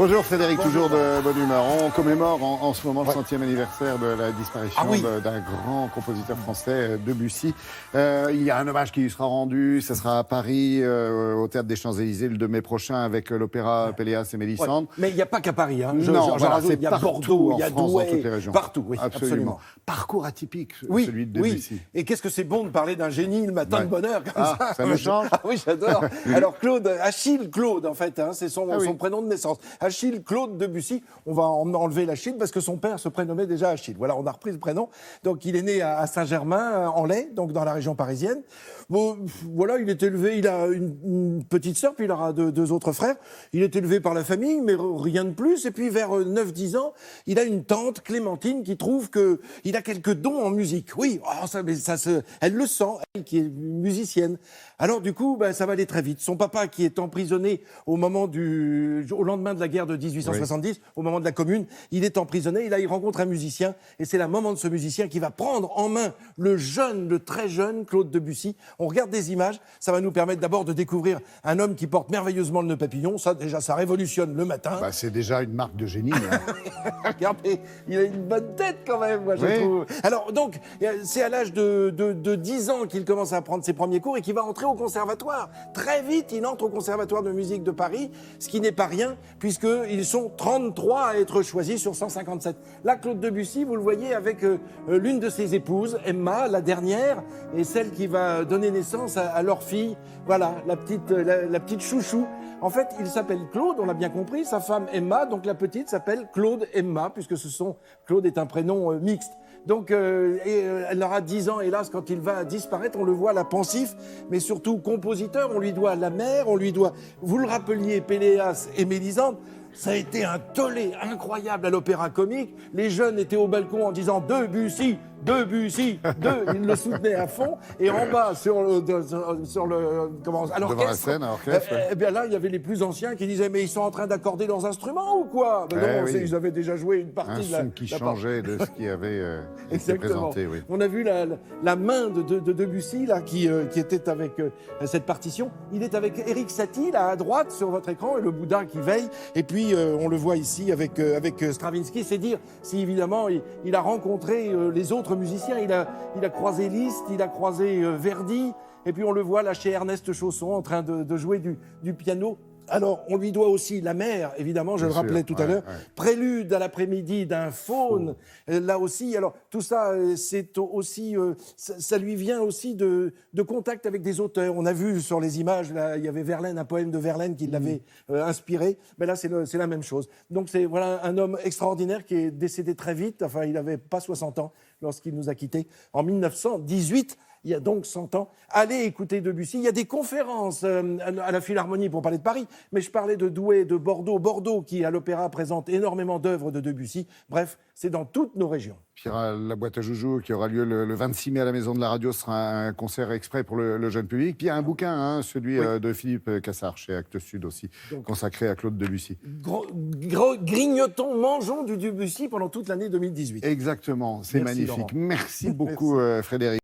Bonjour Frédéric, toujours de bonne humeur. On commémore en ce moment le 100e anniversaire de la disparition d'un grand compositeur français, Debussy. Il y a un hommage qui lui sera rendu, ça sera à Paris, au Théâtre des Champs-Élysées le 2 mai prochain avec l'opéra Péléas et Mélisande. Mais il n'y a pas qu'à Paris. Hein. Non, voilà, il y a Bordeaux, il y a Douai, partout. Oui, absolument. Parcours atypique, celui de Debussy. Oui. Et qu'est-ce que c'est bon de parler d'un génie le matin de bonne heure comme ça. Ça me change. Ah oui, j'adore. Alors Achille Claude, en fait, c'est son prénom de naissance. Achille Claude Debussy, on va enlever l'Achille parce que son père se prénommait déjà Achille. Voilà, on a repris le prénom. Donc il est né à Saint-Germain-en-Laye, donc dans la région parisienne. Bon, voilà, il est élevé, il a une petite sœur, puis il aura deux autres frères. Il est élevé par la famille, mais rien de plus. Et puis vers 9-10 ans, il a une tante, Clémentine, qui trouve qu'il a quelques dons en musique. Oui, elle le sent, elle qui est musicienne. Alors du coup, ça va aller très vite. Son papa, qui est emprisonné au lendemain de la guerre de 1870, au moment de la Commune, il est emprisonné. Et là, il rencontre un musicien, et c'est la maman de ce musicien qui va prendre en main le très jeune Claude Debussy. On regarde des images, ça va nous permettre d'abord de découvrir un homme qui porte merveilleusement le nœud papillon. Ça, déjà, ça révolutionne le matin. C'est déjà une marque de génie. Hein. Regardez, il a une bonne tête quand même, moi, je trouve. Alors, donc, c'est à l'âge de 10 ans qu'il commence à prendre ses premiers cours et qu'il va entrer au conservatoire. Très vite, il entre au conservatoire de musique de Paris, ce qui n'est pas rien, puisqu'ils sont 33 à être choisis sur 157. Là, Claude Debussy, vous le voyez avec l'une de ses épouses, Emma, la dernière, et celle qui va donner naissance à leur fille. Voilà, la petite chouchou. En fait, il s'appelle Claude, on l'a bien compris, sa femme Emma, donc la petite s'appelle Claude Emma, puisque Claude est un prénom mixte. Donc, elle aura 10 ans, hélas, quand il va disparaître, on le voit là pensif, mais surtout compositeur, on lui doit la mer, vous le rappeliez, Péléas et Mélisande. Ça a été un tollé incroyable à l'Opéra Comique. Les jeunes étaient au balcon en disant « Debussy ». Ils le soutenaient à fond. Et en bas, à l'orchestre, devant la scène, à l'orchestre. Eh bien là, il y avait les plus anciens qui disaient « Mais ils sont en train d'accorder leurs instruments ou quoi ?» Non, ils avaient déjà joué une partie. Un son qui changeait de ce qui avait été présenté. Oui. On a vu la main de Debussy là, qui était avec cette partition. Il est avec Éric Satie, là, à droite, sur votre écran, et le Bouddha qui veille. Et puis, on le voit ici avec Stravinsky. C'est dire si, évidemment, il a rencontré les autres musiciens. Il a croisé Liszt, il a croisé Verdi, et puis on le voit là chez Ernest Chausson en train de jouer du piano. Alors, on lui doit aussi la mer, évidemment, je le rappelais tout à l'heure. Prélude à l'après-midi d'un faune, là aussi. Alors, tout ça, c'est aussi, ça lui vient aussi de contact avec des auteurs. On a vu sur les images, là, il y avait Verlaine, un poème de Verlaine qui l'avait inspiré. Mais là, c'est la même chose. Donc, c'est un homme extraordinaire qui est décédé très vite. Enfin, il n'avait pas 60 ans lorsqu'il nous a quittés en 1918. Il y a donc 100 ans. Allez écouter Debussy. Il y a des conférences à la Philharmonie pour parler de Paris, mais je parlais de Douai, de Bordeaux. Bordeaux, qui à l'Opéra présente énormément d'œuvres de Debussy. Bref, c'est dans toutes nos régions. Puis il y aura la boîte à joujoux qui aura lieu le 26 mai à la Maison de la Radio. Ce sera un concert exprès pour le jeune public. Puis il y a un bouquin, celui de Philippe Cassard, chez Actes Sud aussi, consacré à Claude Debussy. Grignotons, mangeons du Debussy pendant toute l'année 2018. Exactement, c'est magnifique. Laurent. Merci beaucoup Frédéric.